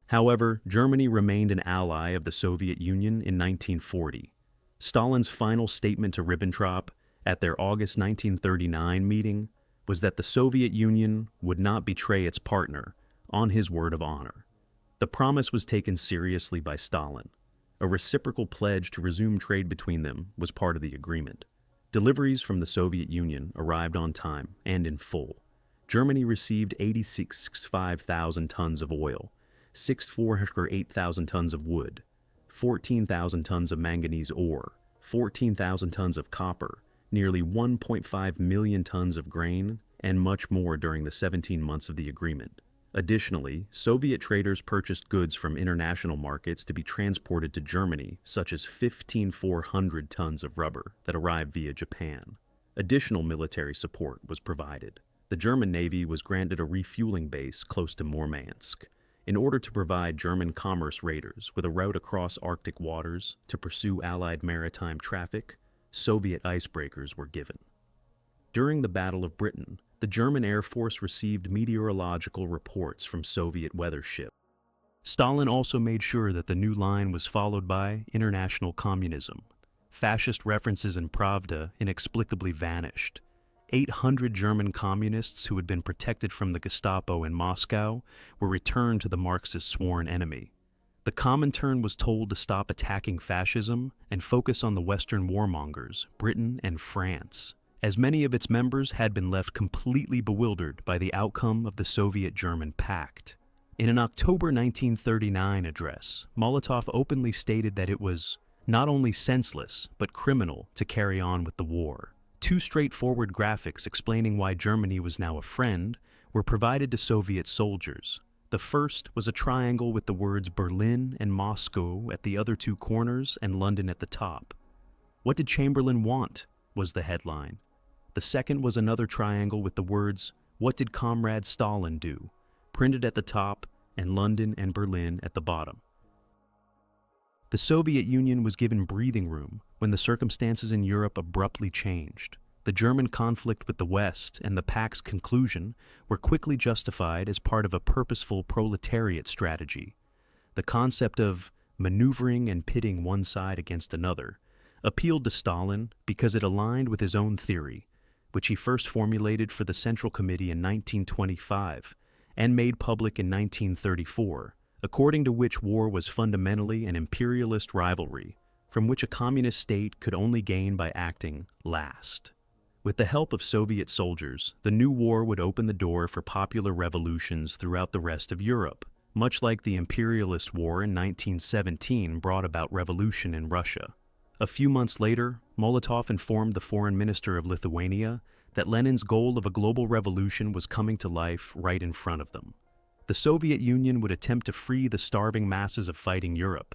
However, Germany remained an ally of the Soviet Union in 1940. Stalin's final statement to Ribbentrop at their August 1939 meeting was that the Soviet Union would not betray its partner on his word of honor. The promise was taken seriously by Stalin. A reciprocal pledge to resume trade between them was part of the agreement. Deliveries from the Soviet Union arrived on time and in full. Germany received 86,500 tons of oil, 6,408,000 tons of wood, 14,000 tons of manganese ore, 14,000 tons of copper, nearly 1.5 million tons of grain, and much more during the 17 months of the agreement. Additionally, Soviet traders purchased goods from international markets to be transported to Germany, such as 15,400 tons of rubber that arrived via Japan. Additional military support was provided. The German Navy was granted a refueling base close to Murmansk, in order to provide German commerce raiders with a route across Arctic waters to pursue Allied maritime traffic. Soviet icebreakers were given. During the Battle of Britain, the German Air Force received meteorological reports from Soviet weather ships. Stalin also made sure that the new line was followed by international communism. Fascist references in Pravda inexplicably vanished. 800 German communists who had been protected from the Gestapo in Moscow were returned to the Marxist sworn enemy. The Comintern was told to stop attacking fascism and focus on the Western warmongers, Britain and France, as many of its members had been left completely bewildered by the outcome of the Soviet-German Pact. In an October 1939 address, Molotov openly stated that it was not only senseless but criminal to carry on with the war. Two straightforward graphics explaining why Germany was now a friend were provided to Soviet soldiers. The first was a triangle with the words Berlin and Moscow at the other two corners and London at the top. "What did Chamberlain want?" was the headline. The second was another triangle with the words, "What did Comrade Stalin do?" printed at the top and London and Berlin at the bottom. The Soviet Union was given breathing room when the circumstances in Europe abruptly changed. The German conflict with the West and the Pact's conclusion were quickly justified as part of a purposeful proletariat strategy. The concept of maneuvering and pitting one side against another appealed to Stalin because it aligned with his own theory, which he first formulated for the Central Committee in 1925 and made public in 1934, according to which war was fundamentally an imperialist rivalry, from which a communist state could only gain by acting last. With the help of Soviet soldiers, the new war would open the door for popular revolutions throughout the rest of Europe, much like the imperialist war in 1917 brought about revolution in Russia. A few months later, Molotov informed the foreign minister of Lithuania that Lenin's goal of a global revolution was coming to life right in front of them. The Soviet Union would attempt to free the starving masses of fighting Europe,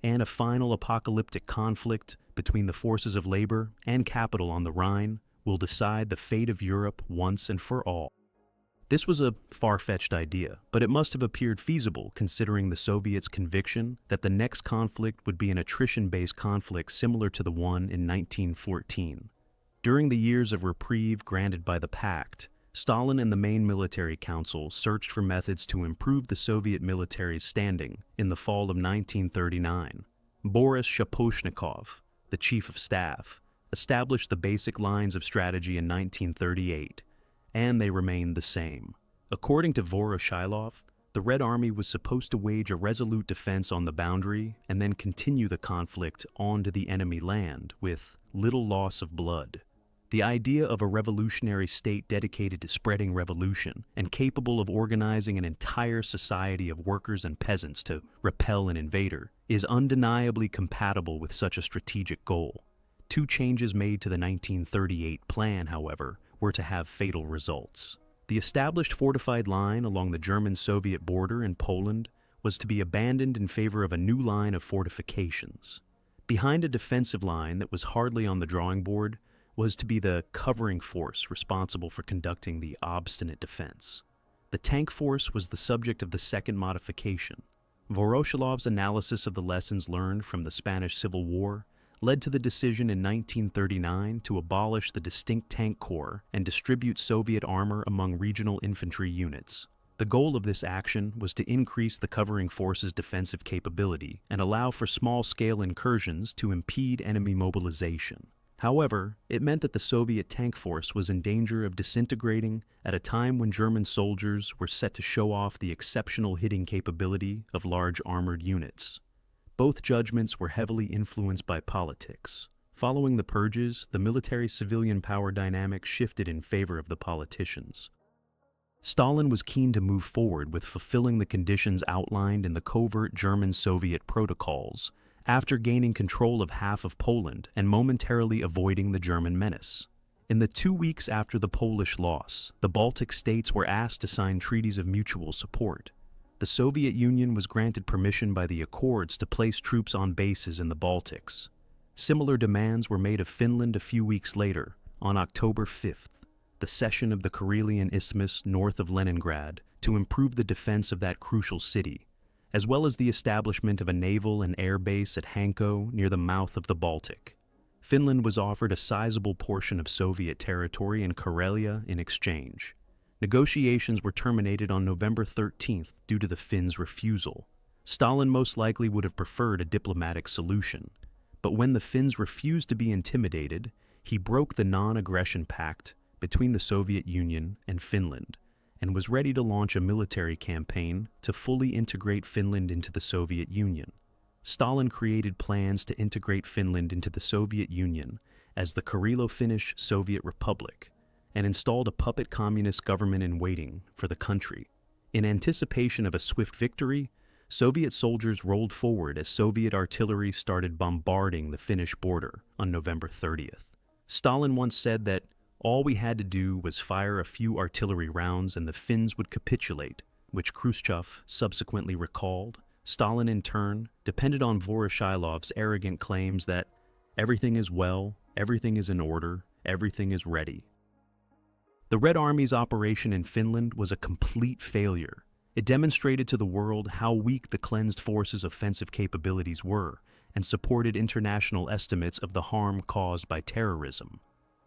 and a final apocalyptic conflict between the forces of labor and capital on the Rhine will decide the fate of Europe once and for all. This was a far-fetched idea, but it must have appeared feasible considering the Soviets' conviction that the next conflict would be an attrition-based conflict similar to the one in 1914. During the years of reprieve granted by the Pact, Stalin and the main military council searched for methods to improve the Soviet military's standing. In the fall of 1939, Boris Shaposhnikov, the chief of staff, established the basic lines of strategy in 1938, and they remained the same. According to Voroshilov, the Red Army was supposed to wage a resolute defense on the boundary and then continue the conflict on to the enemy land with little loss of blood. The idea of a revolutionary state dedicated to spreading revolution and capable of organizing an entire society of workers and peasants to repel an invader is undeniably compatible with such a strategic goal. Two changes made to the 1938 plan, however, were to have fatal results. The established fortified line along the German-Soviet border in Poland was to be abandoned in favor of a new line of fortifications. Behind a defensive line that was hardly on the drawing board was to be the covering force responsible for conducting the obstinate defense. The tank force was the subject of the second modification. Voroshilov's analysis of the lessons learned from the Spanish Civil War led to the decision in 1939 to abolish the distinct tank corps and distribute Soviet armor among regional infantry units. The goal of this action was to increase the covering force's defensive capability and allow for small-scale incursions to impede enemy mobilization. However, it meant that the Soviet tank force was in danger of disintegrating at a time when German soldiers were set to show off the exceptional hitting capability of large armored units. Both judgments were heavily influenced by politics. Following the purges, the military-civilian power dynamic shifted in favor of the politicians. Stalin was keen to move forward with fulfilling the conditions outlined in the covert German-Soviet protocols, after gaining control of half of Poland and momentarily avoiding the German menace. In the 2 weeks after the Polish loss, the Baltic states were asked to sign treaties of mutual support. The Soviet Union was granted permission by the Accords to place troops on bases in the Baltics. Similar demands were made of Finland a few weeks later, on October 5th, the cession of the Karelian Isthmus north of Leningrad to improve the defense of that crucial city, as well as the establishment of a naval and air base at Hanko near the mouth of the Baltic. Finland was offered a sizable portion of Soviet territory in Karelia in exchange. Negotiations were terminated on November 13th due to the Finns' refusal. Stalin most likely would have preferred a diplomatic solution, but when the Finns refused to be intimidated, he broke the non-aggression pact between the Soviet Union and Finland and was ready to launch a military campaign to fully integrate Finland into the Soviet Union. Stalin created plans to integrate Finland into the Soviet Union as the Karelo-Finnish Soviet Republic and installed a puppet communist government in waiting for the country. In anticipation of a swift victory, Soviet soldiers rolled forward as Soviet artillery started bombarding the Finnish border on November 30th. Stalin once said that all we had to do was fire a few artillery rounds and the Finns would capitulate, which Khrushchev subsequently recalled. Stalin, in turn, depended on Voroshilov's arrogant claims that everything is well, everything is in order, everything is ready. The Red Army's operation in Finland was a complete failure. It demonstrated to the world how weak the cleansed forces' offensive capabilities were and supported international estimates of the harm caused by terrorism.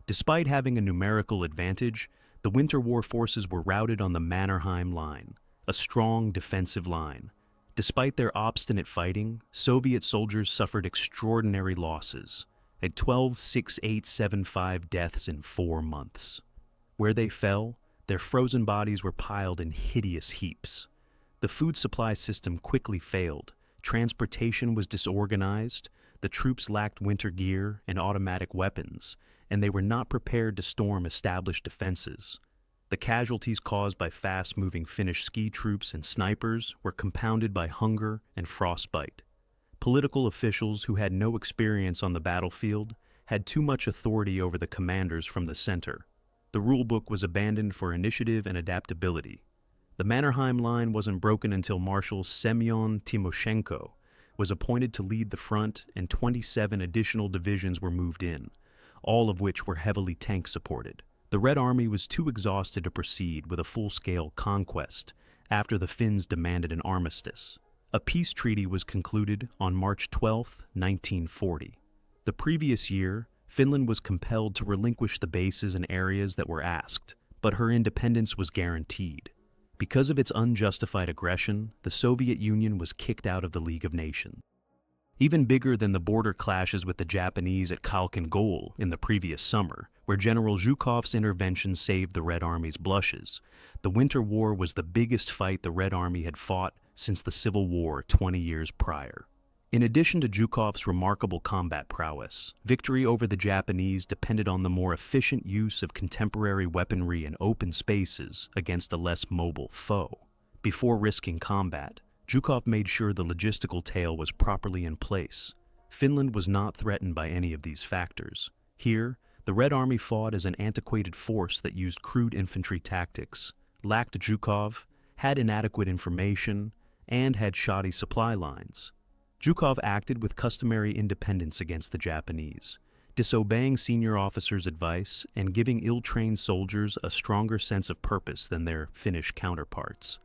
Despite having a numerical advantage, the Winter War forces were routed on the Mannerheim Line, a strong defensive line. Despite their obstinate fighting, Soviet soldiers suffered extraordinary losses, at 12,675 deaths in 4 months. Where they fell, their frozen bodies were piled in hideous heaps. The food supply system quickly failed, transportation was disorganized, the troops lacked winter gear and automatic weapons, and they were not prepared to storm established defenses. The casualties caused by fast-moving Finnish ski troops and snipers were compounded by hunger and frostbite. Political officials who had no experience on the battlefield had too much authority over the commanders from the center. The rulebook was abandoned for initiative and adaptability. The Mannerheim Line wasn't broken until Marshal Semyon Timoshenko was appointed to lead the front and 27 additional divisions were moved in, all of which were heavily tank-supported. The Red Army was too exhausted to proceed with a full-scale conquest after the Finns demanded an armistice. A peace treaty was concluded on March 12, 1940. The previous year, Finland was compelled to relinquish the bases and areas that were asked, but her independence was guaranteed. Because of its unjustified aggression, the Soviet Union was kicked out of the League of Nations. Even bigger than the border clashes with the Japanese at Khalkhin Gol in the previous summer, where General Zhukov's intervention saved the Red Army's blushes, the Winter War was the biggest fight the Red Army had fought since the Civil War 20 years prior. In addition to Zhukov's remarkable combat prowess, victory over the Japanese depended on the more efficient use of contemporary weaponry in open spaces against a less mobile foe. Before risking combat, Zhukov made sure the logistical tail was properly in place. Finland was not threatened by any of these factors. Here, the Red Army fought as an antiquated force that used crude infantry tactics, lacked Zhukov, had inadequate information, and had shoddy supply lines. Zhukov acted with customary independence against the Japanese, disobeying senior officers' advice and giving ill-trained soldiers a stronger sense of purpose than their Finnish counterparts.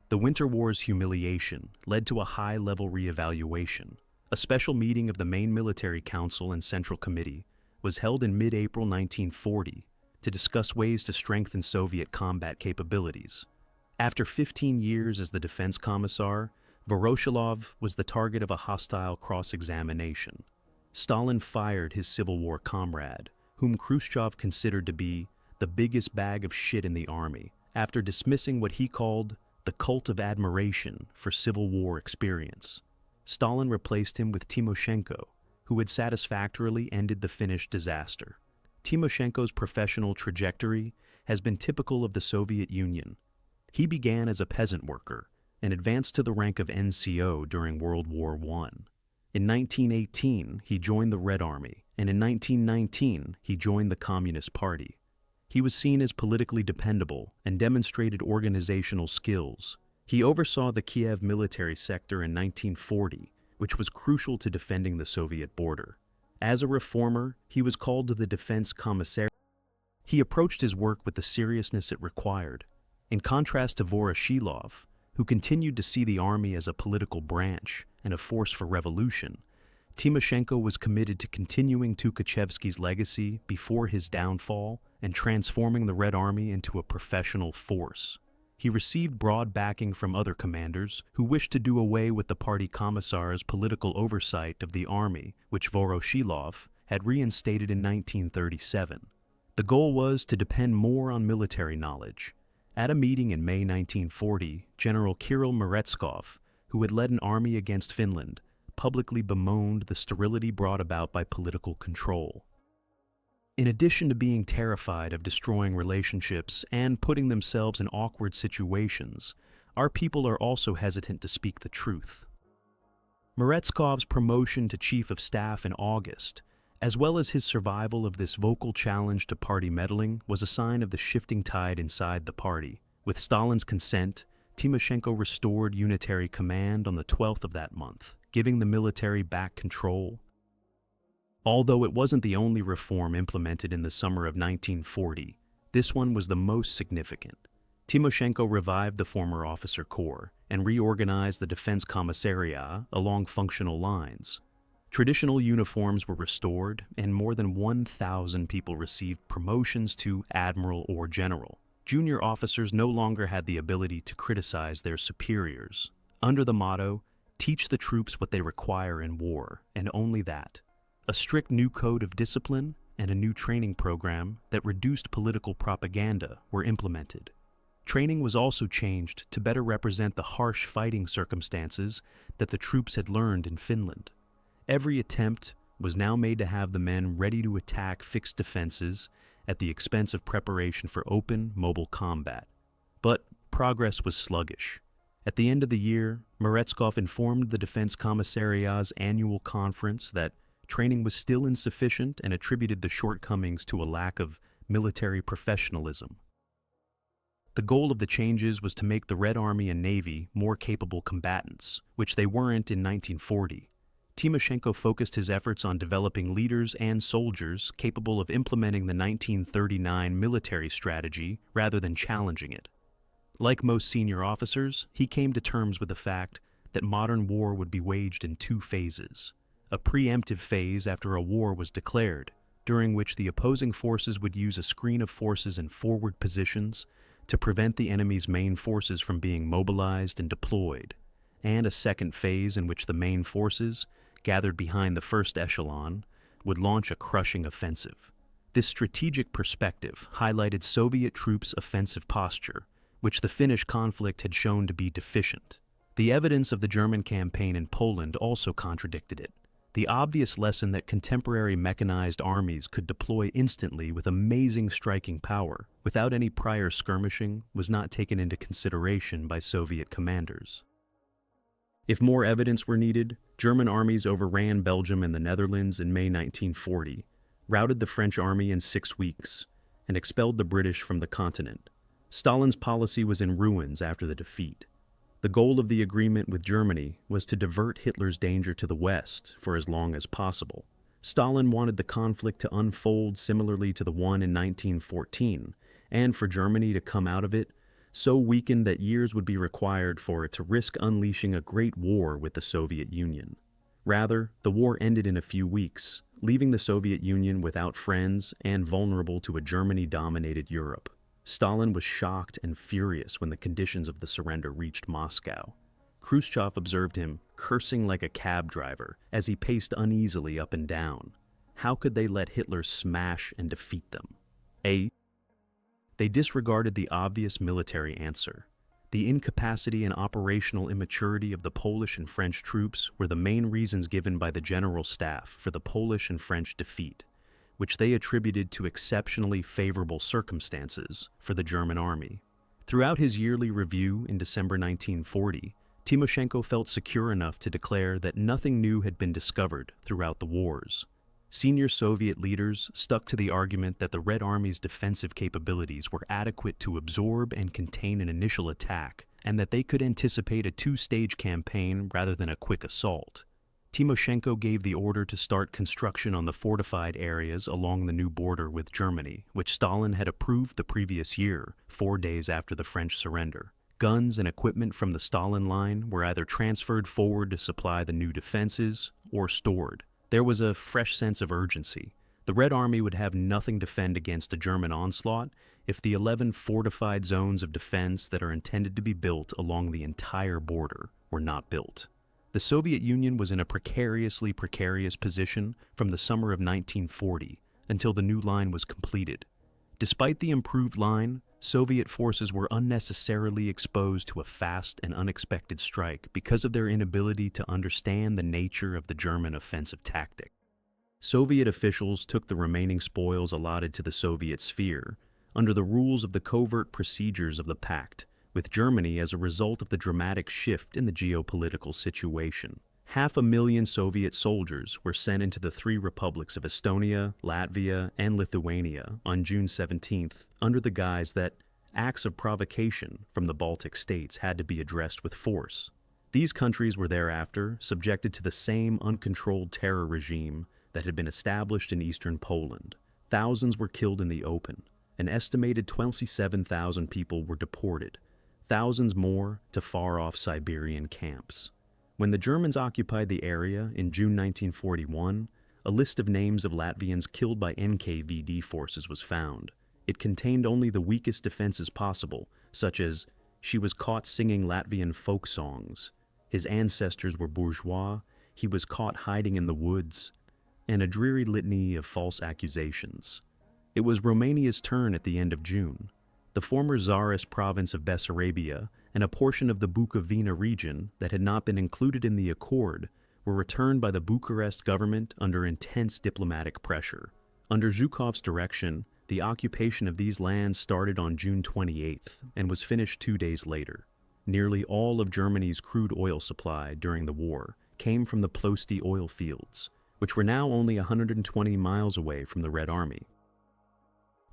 The Winter War's humiliation led to a high-level reevaluation. A special meeting of the main military council and Central Committee was held in mid-April 1940 to discuss ways to strengthen Soviet combat capabilities. After 15 years as the defense commissar, Voroshilov was the target of a hostile cross-examination. Stalin fired his Civil War comrade, whom Khrushchev considered to be the biggest bag of shit in the army, after dismissing what he called the cult of admiration for Civil War experience. Stalin replaced him with Timoshenko, who had satisfactorily ended the Finnish disaster. Timoshenko's professional trajectory has been typical of the Soviet Union. He began as a peasant worker and advanced to the rank of NCO during World War I. In 1918, he joined the Red Army, and in 1919, he joined the Communist Party. He was seen as politically dependable and demonstrated organizational skills. He oversaw the Kiev military sector in 1940, which was crucial to defending the Soviet border. As a reformer, he was called to the Defense Commissariat. He approached his work with the seriousness it required. In contrast to Voroshilov, who continued to see the army as a political branch and a force for revolution, Timoshenko was committed to continuing Tukhachevsky's legacy before his downfall and transforming the Red Army into a professional force. He received broad backing from other commanders who wished to do away with the party commissar's political oversight of the army, which Voroshilov had reinstated in 1937. The goal was to depend more on military knowledge. At a meeting in May 1940, General Kirill Meretskov, who had led an army against Finland, publicly bemoaned the sterility brought about by political control. In addition to being terrified of destroying relationships and putting themselves in awkward situations, our people are also hesitant to speak the truth. Meretskov's promotion to Chief of Staff in August, as well as his survival of this vocal challenge to party meddling, was a sign of the shifting tide inside the party. With Stalin's consent, Timoshenko restored unitary command on the 12th of that month, giving the military back control. Although it wasn't the only reform implemented in the summer of 1940, this one was the most significant. Timoshenko revived the former officer corps and reorganized the defense commissariat along functional lines. Traditional uniforms were restored, and more than 1,000 people received promotions to admiral or general. Junior officers no longer had the ability to criticize their superiors. Under the motto, "Teach the troops what they require in war, and only that," a strict new code of discipline and a new training program that reduced political propaganda were implemented. Training was also changed to better represent the harsh fighting circumstances that the troops had learned in Finland. Every attempt was now made to have the men ready to attack fixed defenses at the expense of preparation for open, mobile combat. But progress was sluggish. At the end of the year, Meretskov informed the Defense Commissariat's annual conference that training was still insufficient and attributed the shortcomings to a lack of military professionalism. The goal of the changes was to make the Red Army and Navy more capable combatants, which they weren't in 1940. Timoshenko focused his efforts on developing leaders and soldiers capable of implementing the 1939 military strategy rather than challenging it. Like most senior officers, he came to terms with the fact that modern war would be waged in two phases. A preemptive phase after a war was declared, during which the opposing forces would use a screen of forces in forward positions to prevent the enemy's main forces from being mobilized and deployed, and a second phase in which the main forces, gathered behind the first echelon, would launch a crushing offensive. This strategic perspective highlighted Soviet troops' offensive posture, which the Finnish conflict had shown to be deficient. The evidence of the German campaign in Poland also contradicted it. The obvious lesson that contemporary mechanized armies could deploy instantly with amazing striking power without any prior skirmishing was not taken into consideration by Soviet commanders. If more evidence were needed, German armies overran Belgium and the Netherlands in May 1940, routed the French army in 6 weeks, and expelled the British from the continent. Stalin's policy was in ruins after the defeat. The goal of the agreement with Germany was to divert Hitler's danger to the West for as long as possible. Stalin wanted the conflict to unfold similarly to the one in 1914, and for Germany to come out of it so weakened that years would be required for it to risk unleashing a great war with the Soviet Union. Rather, the war ended in a few weeks, leaving the Soviet Union without friends and vulnerable to a Germany-dominated Europe. Stalin was shocked and furious when the conditions of the surrender reached Moscow. Khrushchev observed him cursing like a cab driver as he paced uneasily up and down. How could they let Hitler smash and defeat them? A. They disregarded the obvious military answer. The incapacity and operational immaturity of the Polish and French troops were the main reasons given by the General Staff for the Polish and French defeat, which they attributed to exceptionally favorable circumstances for the German army. Throughout his yearly review in December 1940, Timoshenko felt secure enough to declare that nothing new had been discovered throughout the wars. Senior Soviet leaders stuck to the argument that the Red Army's defensive capabilities were adequate to absorb and contain an initial attack, and that they could anticipate a two-stage campaign rather than a quick assault. Timoshenko gave the order to start construction on the fortified areas along the new border with Germany, which Stalin had approved the previous year, 4 days after the French surrender. Guns and equipment from the Stalin line were either transferred forward to supply the new defenses or stored. There was a fresh sense of urgency. The Red Army would have nothing to defend against a German onslaught if the 11 fortified zones of defense that are intended to be built along the entire border were not built. The Soviet Union was in a precariously precarious position from the summer of 1940 until the new line was completed. Despite the improved line, Soviet forces were unnecessarily exposed to a fast and unexpected strike because of their inability to understand the nature of the German offensive tactic. Soviet officials took the remaining spoils allotted to the Soviet sphere under the rules of the covert procedures of the Pact, with Germany as a result of the dramatic shift in the geopolitical situation. 500,000 Soviet soldiers were sent into the three republics of Estonia, Latvia, and Lithuania on June 17th under the guise that acts of provocation from the Baltic states had to be addressed with force. These countries were thereafter subjected to the same uncontrolled terror regime that had been established in eastern Poland. Thousands were killed in the open. An estimated 27,000 people were deported, thousands more to far-off Siberian camps. When the Germans occupied the area in June 1941, a list of names of Latvians killed by NKVD forces was found. It contained only the weakest defenses possible, such as, she was caught singing Latvian folk songs, his ancestors were bourgeois, he was caught hiding in the woods, and a dreary litany of false accusations. It was Romania's turn at the end of June. The former Tsarist province of Bessarabia and a portion of the Bukovina region that had not been included in the accord were returned by the Bucharest government under intense diplomatic pressure. Under Zhukov's direction, the occupation of these lands started on June 28th and was finished 2 days later. Nearly all of Germany's crude oil supply during the war came from the Plosti oil fields, which were now only 120 miles away from the Red Army.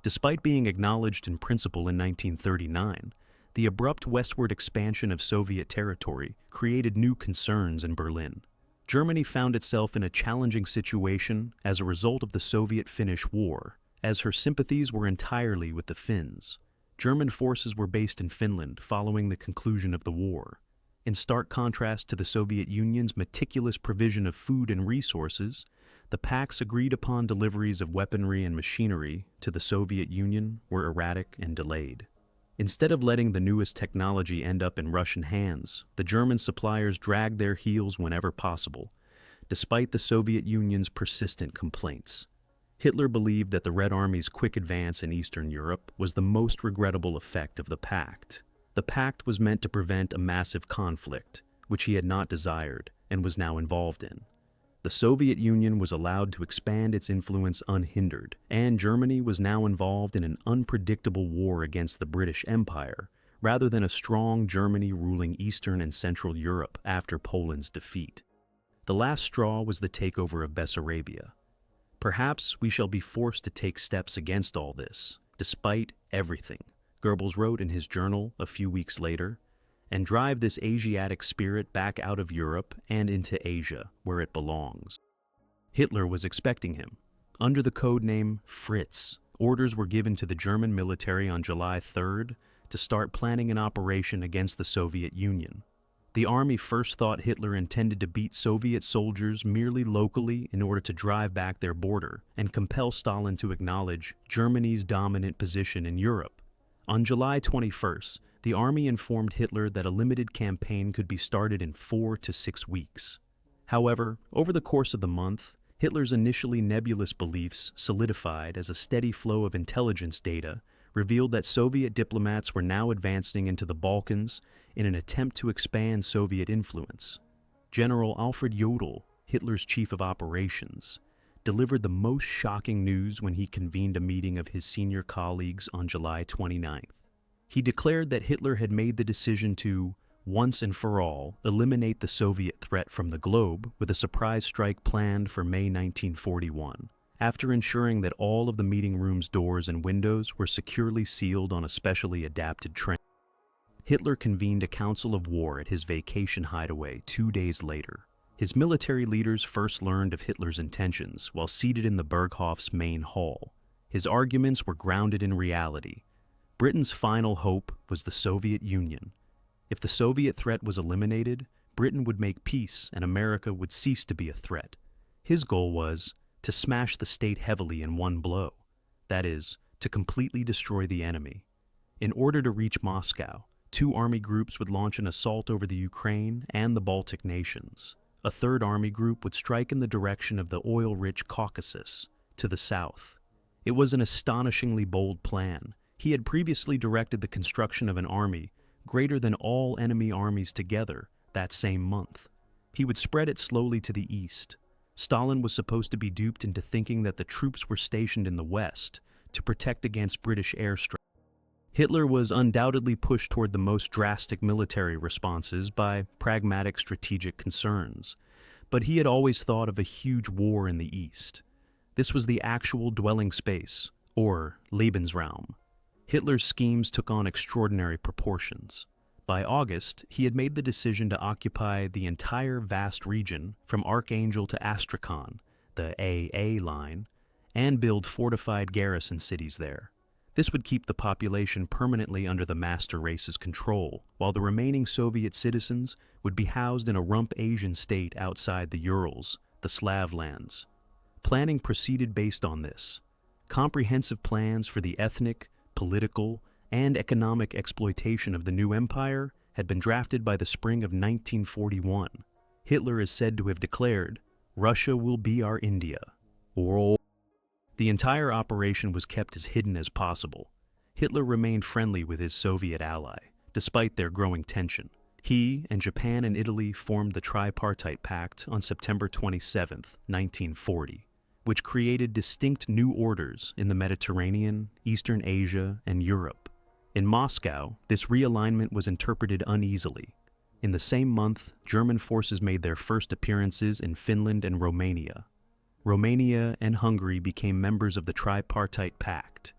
Despite being acknowledged in principle in 1939, the abrupt westward expansion of Soviet territory created new concerns in Berlin. Germany found itself in a challenging situation as a result of the Soviet-Finnish War, as her sympathies were entirely with the Finns. German forces were based in Finland following the conclusion of the war. In stark contrast to the Soviet Union's meticulous provision of food and resources, the Pact's agreed-upon deliveries of weaponry and machinery to the Soviet Union were erratic and delayed. Instead of letting the newest technology end up in Russian hands, the German suppliers dragged their heels whenever possible, despite the Soviet Union's persistent complaints. Hitler believed that the Red Army's quick advance in Eastern Europe was the most regrettable effect of the Pact. The Pact was meant to prevent a massive conflict, which he had not desired and was now involved in. The Soviet Union was allowed to expand its influence unhindered, and Germany was now involved in an unpredictable war against the British Empire, rather than a strong Germany ruling Eastern and Central Europe after Poland's defeat. The last straw was the takeover of Bessarabia. Perhaps we shall be forced to take steps against all this, despite everything, Goebbels wrote in his journal a few weeks later, and drive this Asiatic spirit back out of Europe and into Asia, where it belongs. Hitler was expecting him. Under the code name Fritz, orders were given to the German military on July 3rd to start planning an operation against the Soviet Union. The army first thought Hitler intended to beat Soviet soldiers merely locally in order to drive back their border and compel Stalin to acknowledge Germany's dominant position in Europe. On July 21st, the army informed Hitler that a limited campaign could be started in 4 to 6 weeks. However, over the course of the month, Hitler's initially nebulous beliefs solidified as a steady flow of intelligence data revealed that Soviet diplomats were now advancing into the Balkans in an attempt to expand Soviet influence. General Alfred Jodl, Hitler's chief of operations, delivered the most shocking news when he convened a meeting of his senior colleagues on July 29th. He declared that Hitler had made the decision to, once and for all, eliminate the Soviet threat from the globe with a surprise strike planned for May 1941, after ensuring that all of the meeting room's doors and windows were securely sealed on a specially adapted train. Hitler convened a council of war at his vacation hideaway 2 days later. His military leaders first learned of Hitler's intentions while seated in the Berghof's main hall. His arguments were grounded in reality. Britain's final hope was the Soviet Union. If the Soviet threat was eliminated, Britain would make peace and America would cease to be a threat. His goal was to smash the state heavily in one blow, that is, to completely destroy the enemy. In order to reach Moscow, 2 army groups would launch an assault over the Ukraine and the Baltic nations. A 3rd army group would strike in the direction of the oil-rich Caucasus, to the south. It was an astonishingly bold plan. He had previously directed the construction of an army greater than all enemy armies together that same month. He would spread it slowly to the east. Stalin was supposed to be duped into thinking that the troops were stationed in the west to protect against British airstrikes. Hitler was undoubtedly pushed toward the most drastic military responses by pragmatic strategic concerns, but he had always thought of a huge war in the east. This was the actual dwelling space, or Lebensraum. Hitler's schemes took on extraordinary proportions. By August, he had made the decision to occupy the entire vast region from Archangel to Astrakhan, the AA line, and build fortified garrison cities there. This would keep the population permanently under the master race's control, while the remaining Soviet citizens would be housed in a rump Asian state outside the Urals, the Slav lands. Planning proceeded based on this. Comprehensive plans for the ethnic, political, and economic exploitation of the new empire had been drafted by the spring of 1941. Hitler is said to have declared, "Russia will be our India," or the entire operation was kept as hidden as possible. Hitler remained friendly with his Soviet ally, despite their growing tension. He and Japan and Italy formed the Tripartite Pact on September 27, 1940, which created distinct new orders in the Mediterranean, Eastern Asia, and Europe. In Moscow, this realignment was interpreted uneasily. In the same month, German forces made their first appearances in Finland and Romania. Romania and Hungary became members of the Tripartite Pact.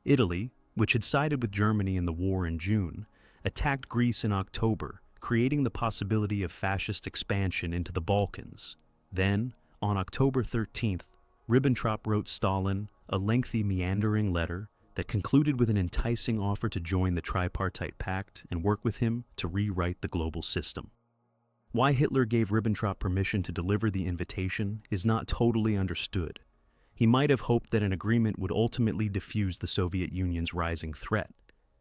Italy, which had sided with Germany in the war in June, attacked Greece in October, creating the possibility of fascist expansion into the Balkans. Then, on October 13th, Ribbentrop wrote Stalin a lengthy, meandering letter that concluded with an enticing offer to join the Tripartite Pact and work with him to rewrite the global system. Why Hitler gave Ribbentrop permission to deliver the invitation is not totally understood. He might have hoped that an agreement would ultimately defuse the Soviet Union's rising threat.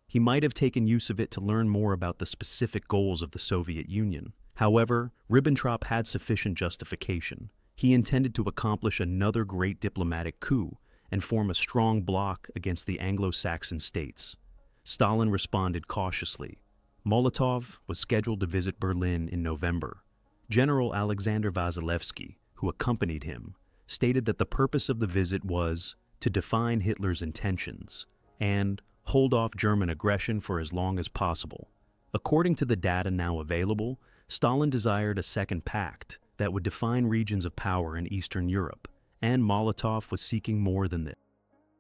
He might have taken use of it to learn more about the specific goals of the Soviet Union. However, Ribbentrop had sufficient justification. He intended to accomplish another great diplomatic coup and form a strong bloc against the Anglo-Saxon states. Stalin responded cautiously. Molotov was scheduled to visit Berlin in November. General Alexander Vasilevsky, who accompanied him, stated that the purpose of the visit was to define Hitler's intentions and hold off German aggression for as long as possible. According to the data now available, Stalin desired a second pact that would define regions of power in Eastern Europe, and Molotov was seeking more than this.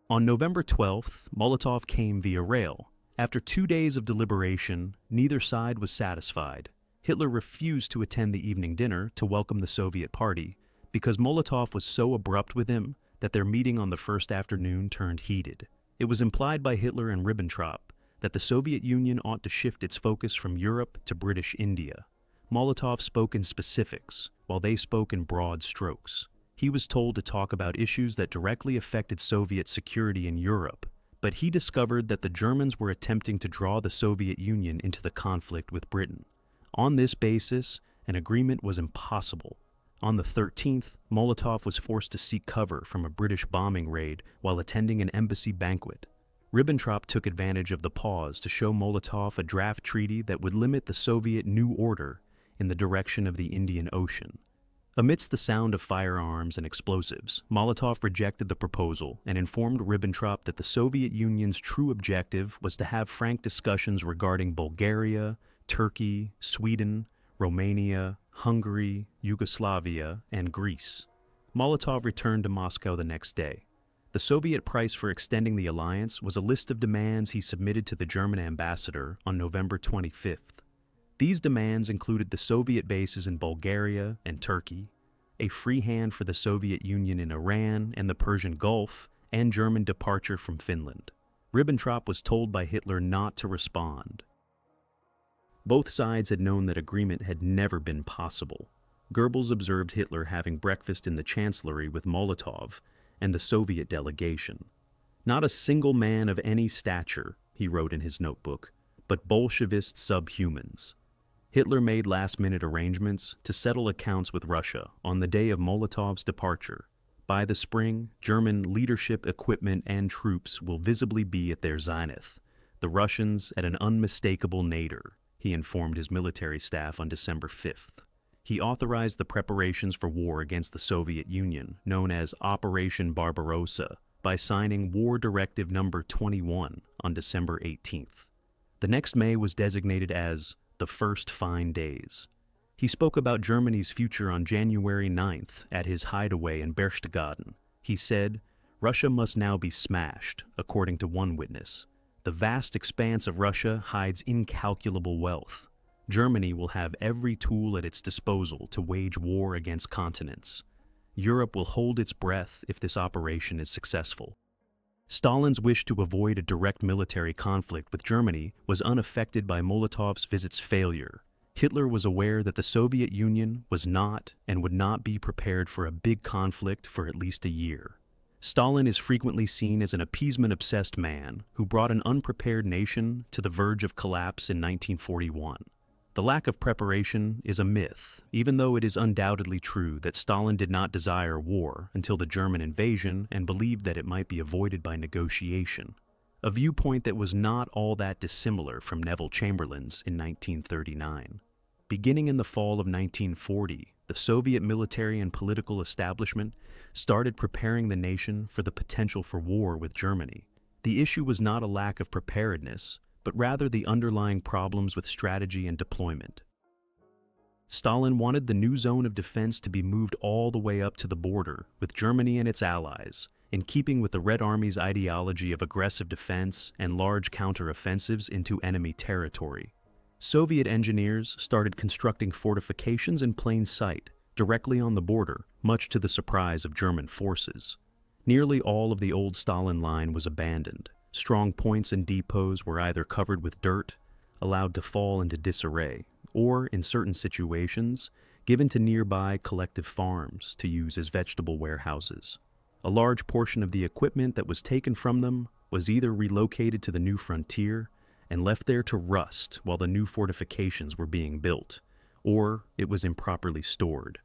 On November 12th, Molotov came via rail. After 2 days of deliberation, neither side was satisfied. Hitler refused to attend the evening dinner to welcome the Soviet party because Molotov was so abrupt with him that their meeting on the first afternoon turned heated. It was implied by Hitler and Ribbentrop that the Soviet Union ought to shift its focus from Europe to British India. Molotov spoke in specifics, while they spoke in broad strokes. He was told to talk about issues that directly affected Soviet security in Europe, but he discovered that the Germans were attempting to draw the Soviet Union into the conflict with Britain. On this basis, an agreement was impossible. On the 13th, Molotov was forced to seek cover from a British bombing raid while attending an embassy banquet. Ribbentrop took advantage of the pause to show Molotov a draft treaty that would limit the Soviet New Order in the direction of the Indian Ocean. Amidst the sound of firearms and explosives, Molotov rejected the proposal and informed Ribbentrop that the Soviet Union's true objective was to have frank discussions regarding Bulgaria, Turkey, Sweden, Romania, Hungary, Yugoslavia, and Greece. Molotov returned to Moscow the next day. The Soviet price for extending the alliance was a list of demands he submitted to the German ambassador on November 25th. These demands included the Soviet bases in Bulgaria and Turkey, a free hand for the Soviet Union in Iran and the Persian Gulf, and German departure from Finland. Ribbentrop was told by Hitler not to respond. Both sides had known that agreement had never been possible. Goebbels observed Hitler having breakfast in the Chancellery with Molotov and the Soviet delegation. "Not a single man of any stature," he wrote in his notebook, "but Bolshevist subhumans." Hitler made last-minute arrangements to settle accounts with Russia on the day of Molotov's departure. By the spring, German leadership, equipment, and troops will visibly be at their zenith. The Russians at an unmistakable nadir, he informed his military staff on December 5th. He authorized the preparations for war against the Soviet Union, known as Operation Barbarossa, by signing War Directive No. 21 on December 18th. The next May was designated as the first fine days. He spoke about Germany's future on January 9th at his hideaway in Berchtesgaden. He said, "Russia must now be smashed," according to one witness. "The vast expanse of Russia hides incalculable wealth. Germany will have every tool at its disposal to wage war against continents. Europe will hold its breath if this operation is successful." Stalin's wish to avoid a direct military conflict with Germany was unaffected by Molotov's visit's failure. Hitler was aware that the Soviet Union was not and would not be prepared for a big conflict for at least a year. Stalin is frequently seen as an appeasement-obsessed man who brought an unprepared nation to the verge of collapse in 1941. The lack of preparation is a myth, even though it is undoubtedly true that Stalin did not desire war until the German invasion and believed that it might be avoided by negotiation, a viewpoint that was not all that dissimilar from Neville Chamberlain's in 1939. Beginning in the fall of 1940, the Soviet military and political establishment started preparing the nation for the potential for war with Germany. The issue was not a lack of preparedness, but rather the underlying problems with strategy and deployment. Stalin wanted the new zone of defense to be moved all the way up to the border with Germany and its allies, in keeping with the Red Army's ideology of aggressive defense and large counter-offensives into enemy territory. Soviet engineers started constructing fortifications in plain sight, directly on the border, much to the surprise of German forces. Nearly all of the old Stalin line was abandoned. Strong points and depots were either covered with dirt, allowed to fall into disarray, or, in certain situations, given to nearby collective farms to use as vegetable warehouses. A large portion of the equipment that was taken from them was either relocated to the new frontier and left there to rust while the new fortifications were being built, or it was improperly stored.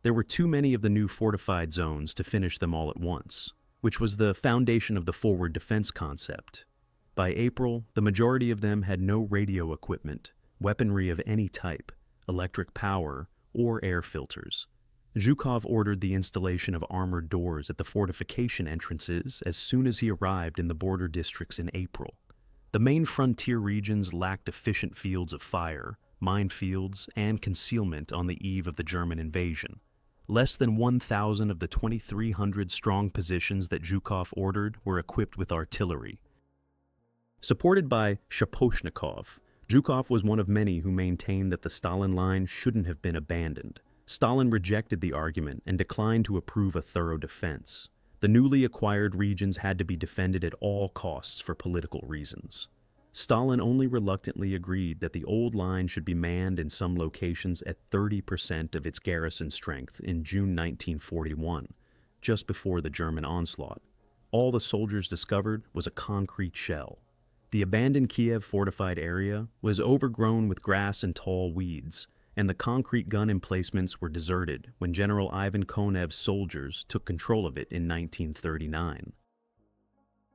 There were too many of the new fortified zones to finish them all at once, which was the foundation of the forward defense concept. By April, the majority of them had no radio equipment, weaponry of any type, electric power, or air filters. Zhukov ordered the installation of armored doors at the fortification entrances as soon as he arrived in the border districts in April. The main frontier regions lacked efficient fields of fire, minefields, and concealment on the eve of the German invasion. Less than 1,000 of the 2,300 strong positions that Zhukov ordered were equipped with artillery. Supported by Shaposhnikov, Zhukov was one of many who maintained that the Stalin line shouldn't have been abandoned. Stalin rejected the argument and declined to approve a thorough defense. The newly acquired regions had to be defended at all costs for political reasons. Stalin only reluctantly agreed that the old line should be manned in some locations at 30% of its garrison strength in June 1941, just before the German onslaught. All the soldiers discovered was a concrete shell. The abandoned Kiev fortified area was overgrown with grass and tall weeds, and the concrete gun emplacements were deserted when General Ivan Konev's soldiers took control of it in 1939.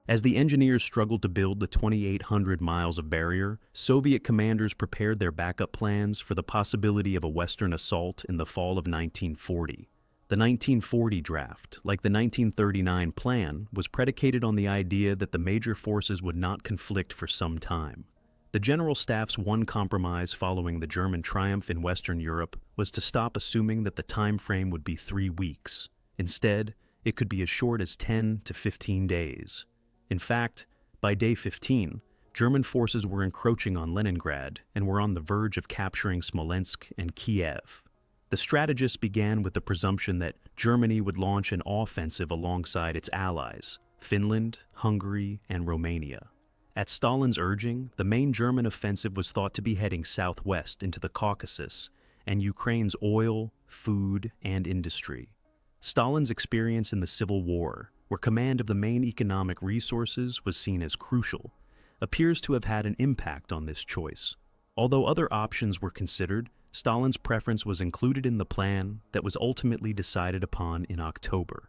As the engineers struggled to build the 2,800 miles of barrier, Soviet commanders prepared their backup plans for the possibility of a Western assault in the fall of 1940. The 1940 draft, like the 1939 plan, was predicated on the idea that the major forces would not conflict for some time. The General Staff's one compromise following the German triumph in Western Europe was to stop assuming that the time frame would be 3 weeks. Instead, it could be as short as 10 to 15 days. In fact, by day 15, German forces were encroaching on Leningrad and were on the verge of capturing Smolensk and Kiev. The strategists began with the presumption that Germany would launch an offensive alongside its allies, Finland, Hungary, and Romania. At Stalin's urging, the main German offensive was thought to be heading southwest into the Caucasus and Ukraine's oil, food, and industry. Stalin's experience in the Civil War, where command of the main economic resources was seen as crucial, appears to have had an impact on this choice. Although other options were considered, Stalin's preference was included in the plan that was ultimately decided upon in October.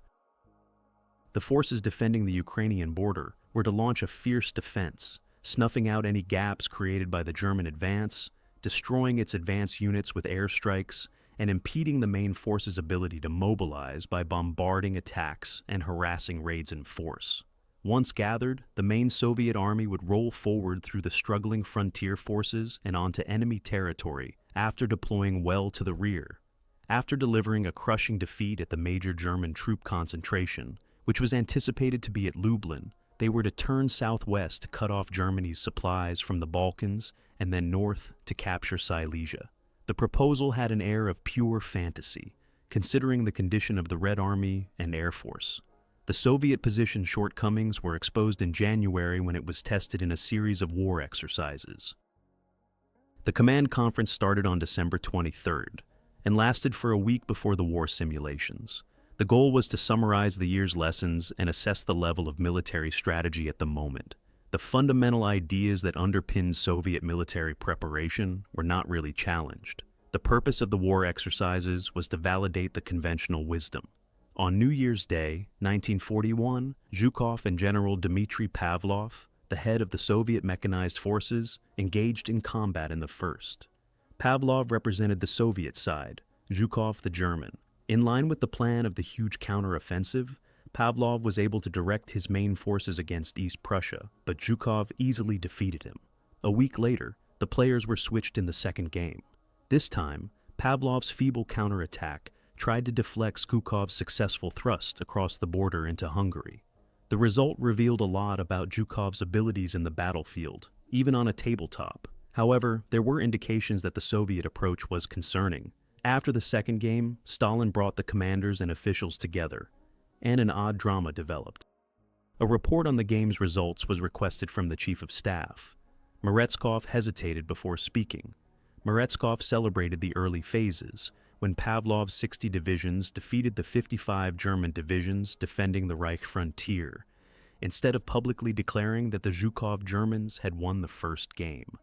The forces defending the Ukrainian border were to launch a fierce defense, snuffing out any gaps created by the German advance, destroying its advance units with airstrikes, and impeding the main force's ability to mobilize by bombarding attacks and harassing raids in force. Once gathered, the main Soviet army would roll forward through the struggling frontier forces and onto enemy territory after deploying well to the rear. After delivering a crushing defeat at the major German troop concentration, which was anticipated to be at Lublin, they were to turn southwest to cut off Germany's supplies from the Balkans and then north to capture Silesia. The proposal had an air of pure fantasy, considering the condition of the Red Army and Air Force. The Soviet position's shortcomings were exposed in January when it was tested in a series of war exercises. The command conference started on December 23rd and lasted for a week before the war simulations. The goal was to summarize the year's lessons and assess the level of military strategy at the moment. The fundamental ideas that underpinned Soviet military preparation were not really challenged. The purpose of the war exercises was to validate the conventional wisdom. On New Year's Day, 1941, Zhukov and General Dmitry Pavlov, the head of the Soviet mechanized forces, engaged in combat in the first. Pavlov represented the Soviet side, Zhukov the German. In line with the plan of the huge counteroffensive, Pavlov was able to direct his main forces against East Prussia, but Zhukov easily defeated him. A week later, the players were switched in the second game. This time, Pavlov's feeble counterattack tried to deflect Zhukov's successful thrust across the border into Hungary. The result revealed a lot about Zhukov's abilities in the battlefield, even on a tabletop. However, there were indications that the Soviet approach was concerning. After the second game, Stalin brought the commanders and officials together, and an odd drama developed. A report on the game's results was requested from the Chief of Staff. Meretskov hesitated before speaking. Meretskov celebrated the early phases, when Pavlov's 60 divisions defeated the 55 German divisions defending the Reich frontier, instead of publicly declaring that the Zhukov Germans had won the first game.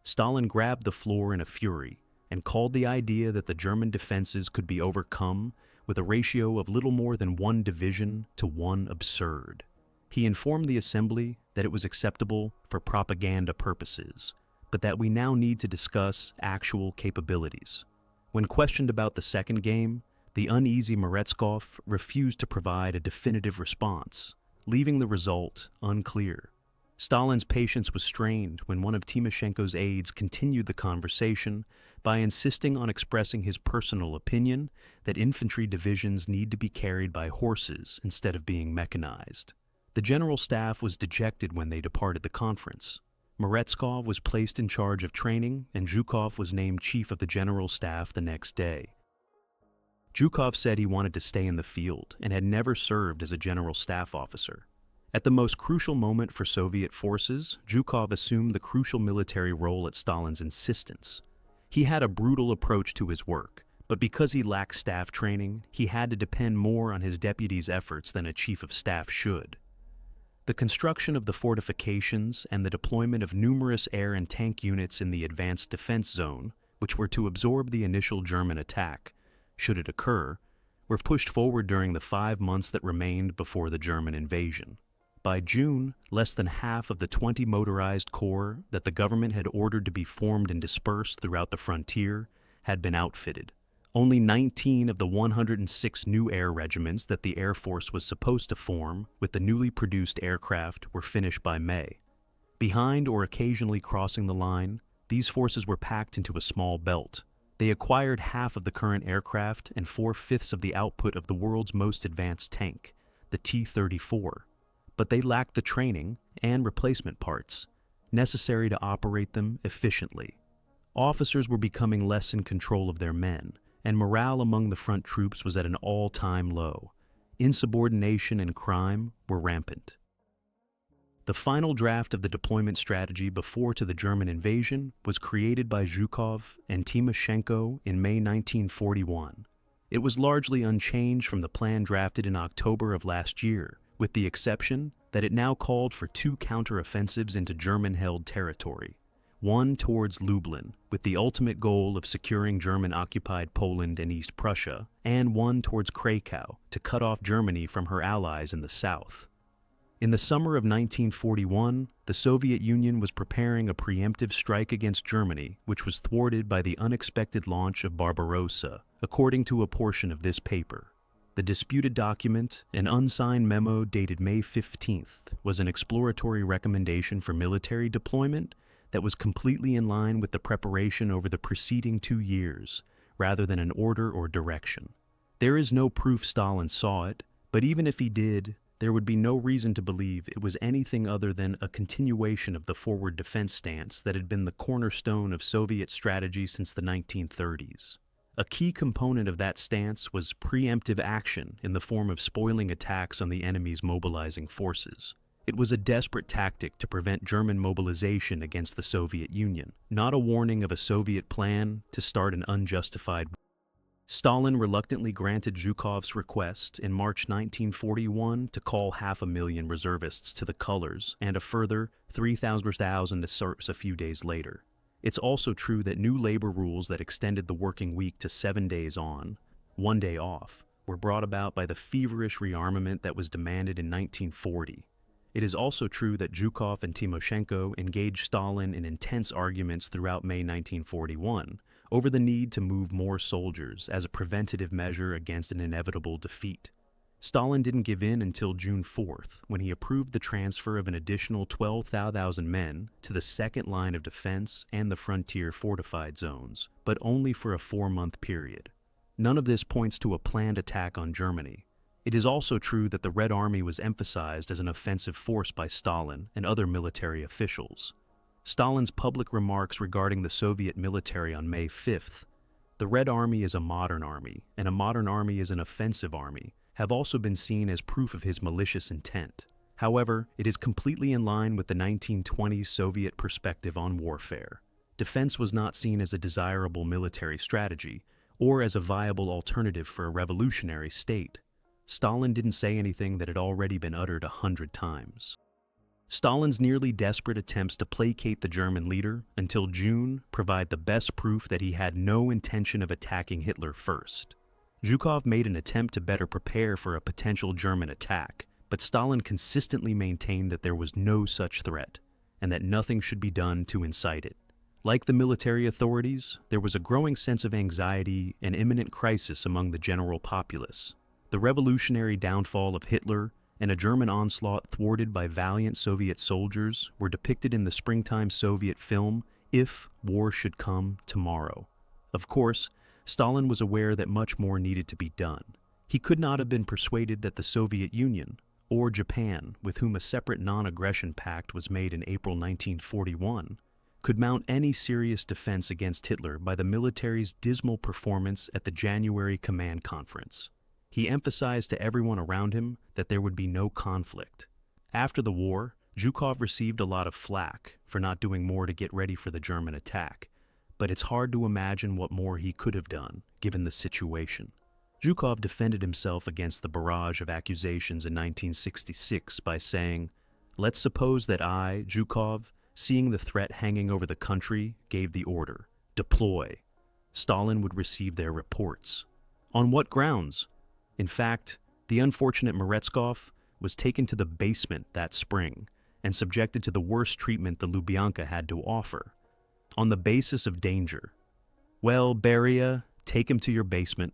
Stalin grabbed the floor in a fury and called the idea that the German defenses could be overcome with a ratio of little more than 1 division to 1 absurd. He informed the assembly that it was acceptable for propaganda purposes, but that we now need to discuss actual capabilities. When questioned about the second game, the uneasy Meretskov refused to provide a definitive response, leaving the result unclear. Stalin's patience was strained when one of Timoshenko's aides continued the conversation by insisting on expressing his personal opinion that infantry divisions need to be carried by horses instead of being mechanized. The General Staff was dejected when they departed the conference. Meretskov was placed in charge of training, and Zhukov was named Chief of the General Staff the next day. Zhukov said he wanted to stay in the field and had never served as a General Staff officer. At the most crucial moment for Soviet forces, Zhukov assumed the crucial military role at Stalin's insistence. He had a brutal approach to his work, but because he lacked staff training, he had to depend more on his deputy's efforts than a chief of staff should. The construction of the fortifications and the deployment of numerous air and tank units in the advanced defense zone, which were to absorb the initial German attack, should it occur, were pushed forward during the 5 months that remained before the German invasion. By June, less than half of the 20 motorized corps that the government had ordered to be formed and dispersed throughout the frontier had been outfitted. Only 19 of the 106 new air regiments that the Air Force was supposed to form with the newly produced aircraft were finished by May. Behind or occasionally crossing the line, these forces were packed into a small belt. They acquired half of the current aircraft and 4/5 of the output of the world's most advanced tank, the T-34. But they lacked the training and replacement parts necessary to operate them efficiently. Officers were becoming less in control of their men, and morale among the front troops was at an all-time low. Insubordination and crime were rampant. The final draft of the deployment strategy before to the German invasion was created by Zhukov and Timoshenko in May 1941. It was largely unchanged from the plan drafted in October of last year, with the exception that it now called for 2 counteroffensives into German-held territory. One towards Lublin, with the ultimate goal of securing German-occupied Poland and East Prussia, and one towards Krakow to cut off Germany from her allies in the south. In the summer of 1941, the Soviet Union was preparing a preemptive strike against Germany, which was thwarted by the unexpected launch of Barbarossa, according to a portion of this paper. The disputed document, an unsigned memo dated May 15th, was an exploratory recommendation for military deployment that was completely in line with the preparation over the preceding 2 years, rather than an order or direction. There is no proof Stalin saw it, but even if he did, there would be no reason to believe it was anything other than a continuation of the forward defense stance that had been the cornerstone of Soviet strategy since the 1930s. A key component of that stance was preemptive action in the form of spoiling attacks on the enemy's mobilizing forces. It was a desperate tactic to prevent German mobilization against the Soviet Union, not a warning of a Soviet plan to start an unjustified war. Stalin reluctantly granted Zhukov's request in March 1941 to call 500,000 reservists to the colors and a further 3,000 to service a few days later. It's also true that new labor rules that extended the working week to 7 days on, 1 day off, were brought about by the feverish rearmament that was demanded in 1940. It is also true that Zhukov and Timoshenko engaged Stalin in intense arguments throughout May 1941 over the need to move more soldiers as a preventative measure against an inevitable defeat. Stalin didn't give in until June 4th, when he approved the transfer of an additional 12,000 men to the second line of defense and the frontier fortified zones, but only for a 4-month period. None of this points to a planned attack on Germany. It is also true that the Red Army was emphasized as an offensive force by Stalin and other military officials. Stalin's public remarks regarding the Soviet military on May 5th, "The Red Army is a modern army, and a modern army is an offensive army," have also been seen as proof of his malicious intent. However, it is completely in line with the 1920s Soviet perspective on warfare. Defense was not seen as a desirable military strategy, or as a viable alternative for a revolutionary state. Stalin didn't say anything that had already been uttered 100 times. Stalin's nearly desperate attempts to placate the German leader until June provide the best proof that he had no intention of attacking Hitler first. Zhukov made an attempt to better prepare for a potential German attack, but Stalin consistently maintained that there was no such threat, and that nothing should be done to incite it. Like the military authorities, there was a growing sense of anxiety and imminent crisis among the general populace. The revolutionary downfall of Hitler and a German onslaught thwarted by valiant Soviet soldiers were depicted in the springtime Soviet film If War Should Come Tomorrow. Of course, Stalin was aware that much more needed to be done. He could not have been persuaded that the Soviet Union, or Japan, with whom a separate non-aggression pact was made in April 1941, could mount any serious defense against Hitler by the military's dismal performance at the January Command Conference. He emphasized to everyone around him that there would be no conflict. After the war, Zhukov received a lot of flack for not doing more to get ready for the German attack, but it's hard to imagine what more he could have done, given the situation. Zhukov defended himself against the barrage of accusations in 1966 by saying, Let's suppose that I, Zhukov, seeing the threat hanging over the country, gave the order, deploy. Stalin would receive their reports. On what grounds? In fact, the unfortunate Meretskov was taken to the basement that spring and subjected to the worst treatment the Lubyanka had to offer. On the basis of danger. Well, Beria, take him to your basement.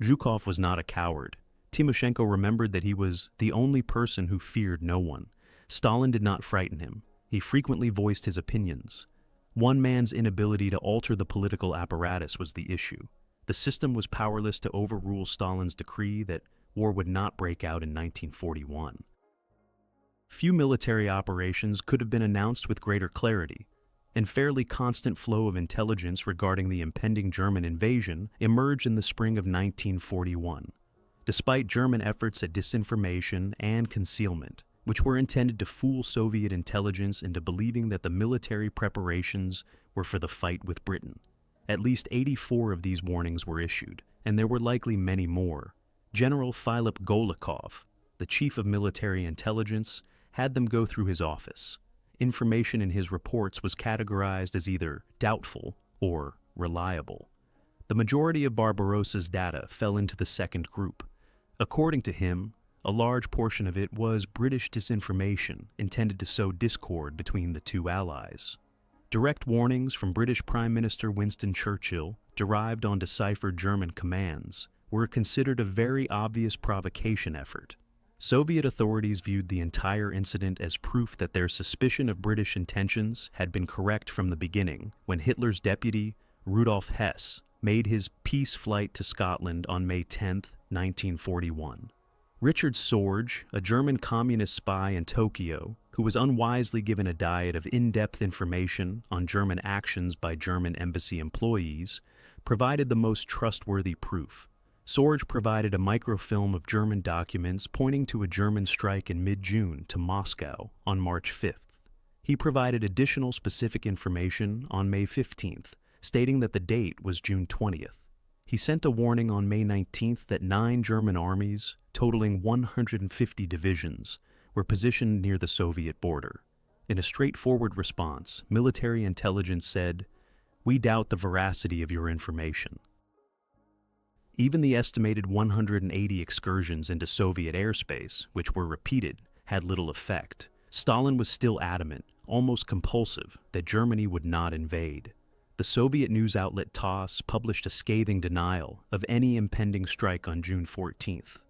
Zhukov was not a coward. Timoshenko remembered that he was the only person who feared no one. Stalin did not frighten him. He frequently voiced his opinions. One man's inability to alter the political apparatus was the issue. The system was powerless to overrule Stalin's decree that war would not break out in 1941. Few military operations could have been announced with greater clarity, and fairly constant flow of intelligence regarding the impending German invasion emerged in the spring of 1941. Despite German efforts at disinformation and concealment, which were intended to fool Soviet intelligence into believing that the military preparations were for the fight with Britain. At least 84 of these warnings were issued, and there were likely many more. General Philip Golikov, the chief of military intelligence, had them go through his office. Information in his reports was categorized as either doubtful or reliable. The majority of Barbarossa's data fell into the second group. According to him, a large portion of it was British disinformation intended to sow discord between the two allies. Direct warnings from British Prime Minister Winston Churchill, derived on deciphered German commands, were considered a very obvious provocation effort. Soviet authorities viewed the entire incident as proof that their suspicion of British intentions had been correct from the beginning when Hitler's deputy, Rudolf Hess, made his peace flight to Scotland on May 10, 1941. Richard Sorge, a German communist spy in Tokyo, who was unwisely given a diet of in-depth information on German actions by German embassy employees, provided the most trustworthy proof. Sorge provided a microfilm of German documents pointing to a German strike in mid-June to Moscow on March 5th. He provided additional specific information on May 15th, stating that the date was June 20th. He sent a warning on May 19th that 9 German armies, totaling 150 divisions, were positioned near the Soviet border. In a straightforward response, military intelligence said, "We doubt the veracity of your information." Even the estimated 180 excursions into Soviet airspace, which were repeated, had little effect. Stalin was still adamant, almost compulsive, that Germany would not invade. The Soviet news outlet TASS published a scathing denial of any impending strike on June 14th.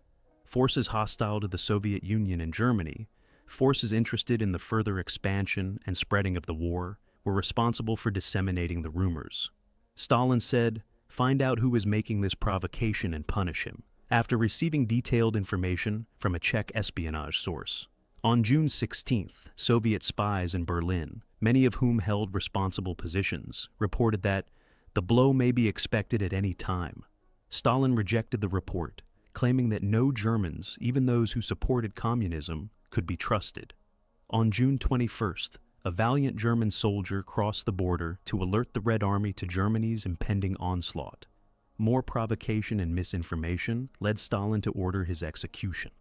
Forces hostile to the Soviet Union and Germany, forces interested in the further expansion and spreading of the war, were responsible for disseminating the rumors. Stalin said, "Find out who is making this provocation and punish him," after receiving detailed information from a Czech espionage source. On June 16th, Soviet spies in Berlin, many of whom held responsible positions, reported that the blow may be expected at any time. Stalin rejected the report, claiming that no Germans, even those who supported communism, could be trusted. On June 21st, a valiant German soldier crossed the border to alert the Red Army to Germany's impending onslaught. More provocation and misinformation led Stalin to order his execution.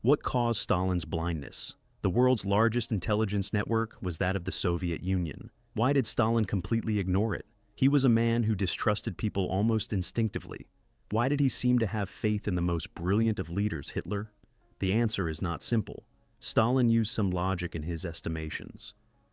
What caused Stalin's blindness? The world's largest intelligence network was that of the Soviet Union. Why did Stalin completely ignore it? He was a man who distrusted people almost instinctively. Why did he seem to have faith in the most brilliant of leaders, Hitler? The answer is not simple. Stalin used some logic in his estimations.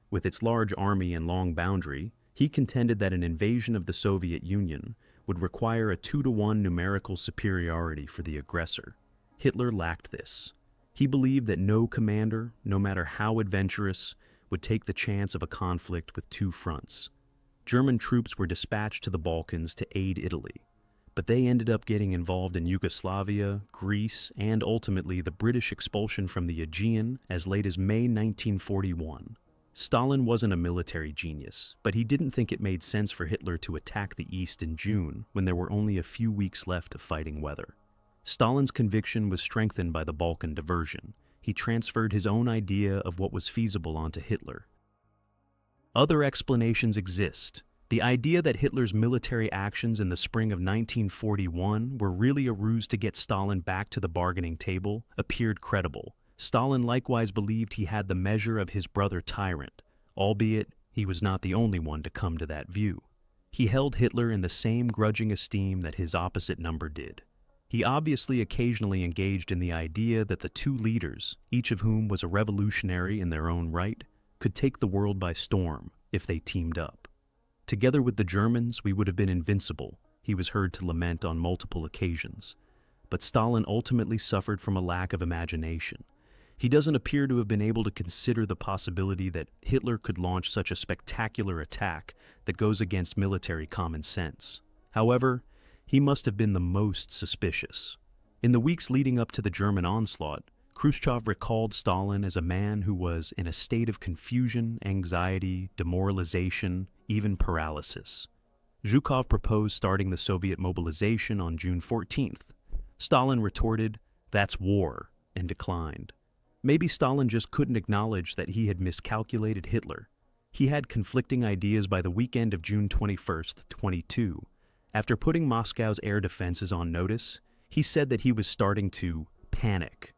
With its large army and long boundary, he contended that an invasion of the Soviet Union would require a 2-to-1 numerical superiority for the aggressor. Hitler lacked this. He believed that no commander, no matter how adventurous, would take the chance of a conflict with two fronts. German troops were dispatched to the Balkans to aid Italy, but they ended up getting involved in Yugoslavia, Greece, and ultimately the British expulsion from the Aegean as late as May 1941. Stalin wasn't a military genius, but he didn't think it made sense for Hitler to attack the East in June when there were only a few weeks left of fighting weather. Stalin's conviction was strengthened by the Balkan diversion. He transferred his own idea of what was feasible onto Hitler. Other explanations exist. The idea that Hitler's military actions in the spring of 1941 were really a ruse to get Stalin back to the bargaining table appeared credible. Stalin likewise believed he had the measure of his brother tyrant, albeit he was not the only one to come to that view. He held Hitler in the same grudging esteem that his opposite number did. He obviously occasionally engaged in the idea that the two leaders, each of whom was a revolutionary in their own right, could take the world by storm if they teamed up. Together with the Germans, we would have been invincible, he was heard to lament on multiple occasions. But Stalin ultimately suffered from a lack of imagination. He doesn't appear to have been able to consider the possibility that Hitler could launch such a spectacular attack that goes against military common sense. However, he must have been the most suspicious. In the weeks leading up to the German onslaught, Khrushchev recalled Stalin as a man who was in a state of confusion, anxiety, demoralization, even paralysis. Zhukov proposed starting the Soviet mobilization on June 14th. Stalin retorted, "That's war," and declined. Maybe Stalin just couldn't acknowledge that he had miscalculated Hitler. He had conflicting ideas by the weekend of June 21st, 22. After putting Moscow's air defenses on notice, he said that he was starting to panic.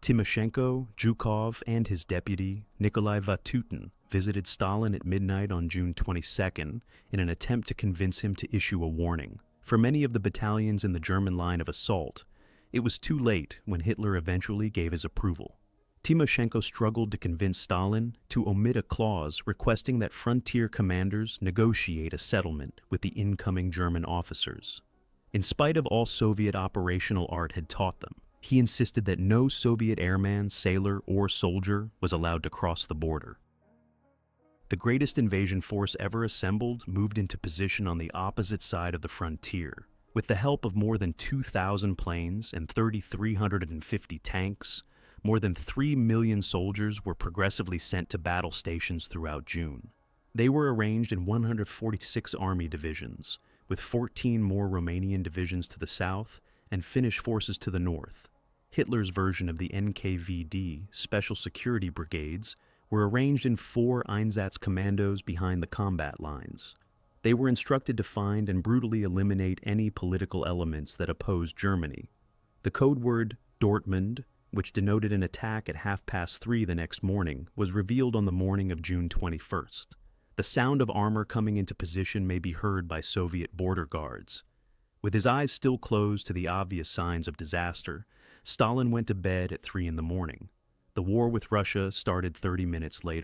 Timoshenko, Zhukov, and his deputy, Nikolai Vatutin, visited Stalin at midnight on June 22nd in an attempt to convince him to issue a warning. For many of the battalions in the German line of assault, it was too late when Hitler eventually gave his approval. Timoshenko struggled to convince Stalin to omit a clause requesting that frontier commanders negotiate a settlement with the incoming German officers. In spite of all Soviet operational art had taught them, he insisted that no Soviet airman, sailor, or soldier was allowed to cross the border. The greatest invasion force ever assembled moved into position on the opposite side of the frontier. With the help of more than 2,000 planes and 3,350 tanks, more than 3 million soldiers were progressively sent to battle stations throughout June. They were arranged in 146 army divisions, with 14 more Romanian divisions to the south and Finnish forces to the north. Hitler's version of the NKVD, Special Security Brigades, were arranged in 4 Einsatz commandos behind the combat lines. They were instructed to find and brutally eliminate any political elements that opposed Germany. The code word Dortmund, which denoted an attack at 3:30 the next morning, was revealed on the morning of June 21st. The sound of armor coming into position may be heard by Soviet border guards. With his eyes still closed to the obvious signs of disaster, Stalin went to bed at 3 in the morning. The war with Russia started 30 minutes later.